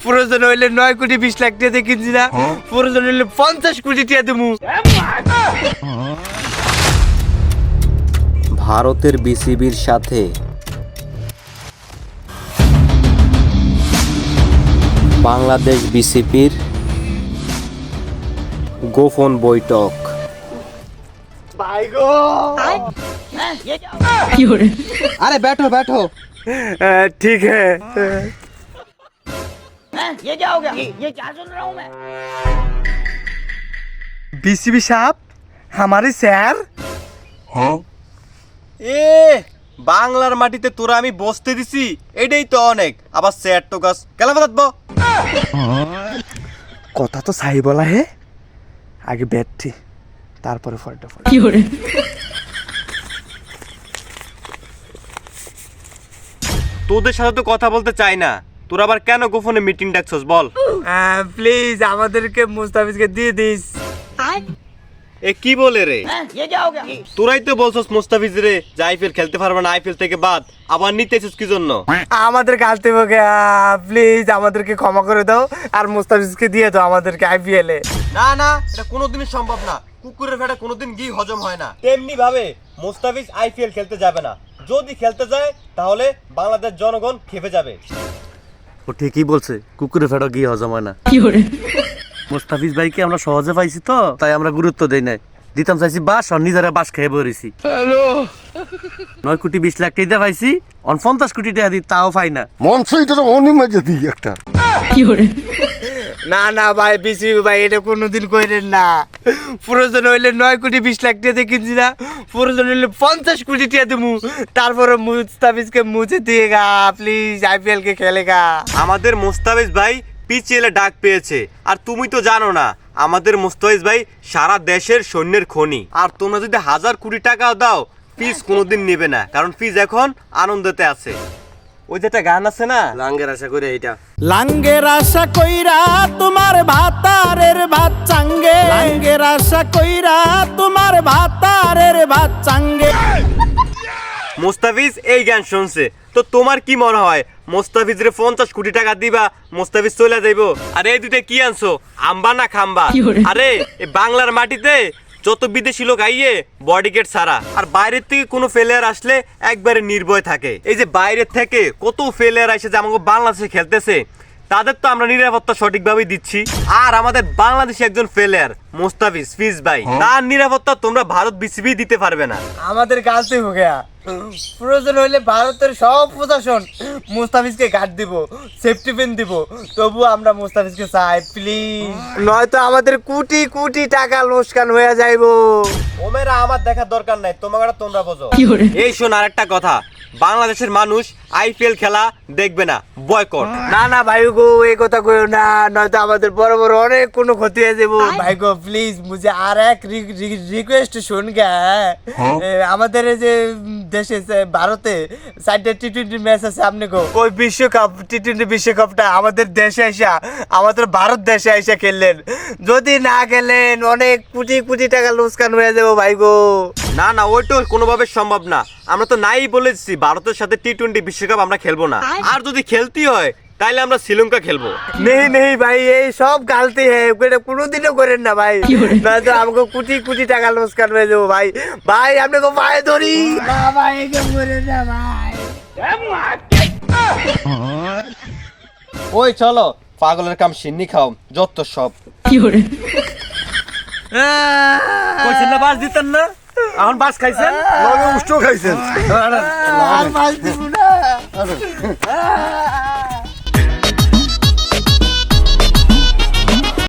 প্রয়োজন হইলে 9 কোটি 20 লাখ টাকা কিনছি না, প্রয়োজন হইলে 50 কোটি টাকা দেবো। ভারতের বিসিবির সাথে বাংলাদেশ বিসিবির গোপন বৈঠক। अरे बैठो बैठो। ठीक है। ये क्या हो गया? ये क्या सुन रहा हूँ मैं? बीसीबी साहब हमारे স্যার। এ বাংলার মাটিতে তোরা আমি বসতে দিছি, এটাই তো অনেক। আবার স্যার তো গাছ কেলা বাতাবো। কথা তো সাই বলা হে, আগে ব্যাটটি তারপরে ফলটা ফল। তোদের সাথে তো কথা বলতে চাই না, তোরা আবার কেন গোপনে মিটিং ডাকছস বল। প্লিজ আমাদেরকে মুস্তাফিজকে দিয়ে দিস। এ কি বলে রে? ये क्या हो गया? তোরাই তো বলছস মুস্তাফিজ রে যে আইপিএল খেলতে পারবে না, আইপিএল থেকে বাদ, আবার নিতেছিস কি জন্য? আমাদের গালতে হবে, প্লিজ আমাদেরকে ক্ষমা করে দাও আর মুস্তাফিজকে দিয়ে দাও আমাদেরকে আইপিএল এ। না না, এটা কোনোদিনই সম্ভব না। কুকুরের ফেটা কোনোদিন ঘি হজম হয় না। তেমনি ভাবে মুস্তাফিজ আইপিএল খেলতে যাবে না। যদি খেলতে যায় তাহলে বাংলাদেশ জনগণ খেপে যাবে। ও ঠিকই বলছে, কুকুরের ফেটা গিয়ে হজম হয় না। মুস্তাফিজ ভাইকে আমরা সহজে পাইছি তো, তাই আমরা গুরুত্ব দেই নাই। দিতাম চাইছি বাস, আর নিজেরা বাস খেয়ে বলেছি। 9 কোটি 20 লাখ টাকা পাইছি, 50 কোটি টাকা দিই তাও পাই না। মনসইটা তো অনিমাজে দিই একটা। না না ভাই, বিসিবি ভাই এটা কোনোদিন কইরেন না। প্রয়োজন হইলে 9 কোটি 20 লাখ টাকা কিনছি না, প্রয়োজন হইলে 50 কোটি টাকা দেবো, তারপরে মুস্তাফিজকে মুছে দিয়ে গা, প্লিজ আইপিএল কে খেলেগা। আমাদের মুস্তাফিজ ভাই পিচিএলে ডাক পেয়েছে, আর তুমি তো জানো না আমাদের মুস্তাফিজ ভাই সারা দেশের সৈন্যের খনি। আর তোমরা যদি 1000 কোটি টাকাও দাও, ফিজ কোনোদিন নেবে না, কারণ ফিজ এখন আনন্দতে আছে। ওই যেটা গান আছে না, লাঙ্গের আশা করে, এইটা লাঙ্গের আশা কইরা তোমার ভাতারের ভাত চাঙ্গে, লাঙ্গের আশা কইরা তোমার ভাতারের ভাত চাঙ্গে। মুস্তাফিজ এই গান শুনছে তো তোমার কি মনে হয় মুস্তাফিজ রে 50 কোটি টাকা দিবা, মুস্তাফিজ চলে যাইবো? আরে এই দুইটা কি আনছো, আম্বা না খাম্বা? আরে এই বাংলার মাটিতে যত বিদেশি লোক আইয়ে বডিগার্ড ছাড়া, আর বাইরের থেকে কোনো প্লেয়ার আসলে একবারে নির্ভয় থাকে। এই যে বাইরের থেকে কত প্লেয়ার আসে যে আমাকে বাংলাদেশে খেলতেছে, তাদের তো আমরা নিরাপত্তা সঠিকভাবেই দিচ্ছি। আর আমাদের বাংলাদেশে একজন প্লেয়ার মুস্তাফিজ ফিজ ভাই, তার নিরাপত্তা তোমরা ভারত বিসিবি দিতে পারবে না। আমাদের গালতে হবে, প্রয়োজন হইলে ভারতের সব প্রশাসন মুস্তাফিজকে গার্ড দিব, সেফটি পিন দিব, তবু আমরা মুস্তাফিজকে চাই প্লিজ, নয়তো আমাদের কোটি কোটি টাকা লোকসান হয়ে যাইবো। ওমেরা আমার দেখার দরকার নাই, তোমরা বোঝো। এই শোন আরেকটা কথা, বাংলাদেশের মানুষ আইপিএল খেলা দেখবে না, বয়কট। না না ভাই গো, এই কথা কইও না, নয়তো আমাদের বড় বড় অনেক কোনো ক্ষতি হয়ে যাবো। ভাই গো প্লিজ মুঝে আর এক রিকোয়েস্ট শুন গে, আমাদের এই যে দেশে ভারতে 4টা টি20 ম্যাচ আছে, আপনি গো ওই বিশ্বকাপ টি20 বিশ্বকাপটা আমাদের দেশে আইসা, আমাদের ভারত দেশে আইসা খেললেন, যদি না খেলেন অনেক কোটি কোটি টাকা লোকসান হয়ে যাবো ভাই গো। না না, ওইটা কোনোভাবে সম্ভব না। আমরা তো নাই বলেছি ভারতের সাথে টি20 বিশ্বকাপ আমরা খেলবো না, আর যদি খেলতে হয় তাইলে আমরা শ্রীলঙ্কা খেলবো। নেই নেই ভাই, এই সব গালতি এটা কোনোদিনও করেন না ভাই, নয়তো আমাকে কোটি কোটি টাকা লোকসান হয়ে যাবো ভাই। ভাই আপনাকে পায়ে ধরি না ভাই, একে করেন না ভাই। ওই চলো, পাগলের কাম সিন্নি খাও যত সব। কইছেন না বাস দিতেন না, এখন বাস খাইছেন, উষ্ঠ খাইছেন। আর মাছ দিব না।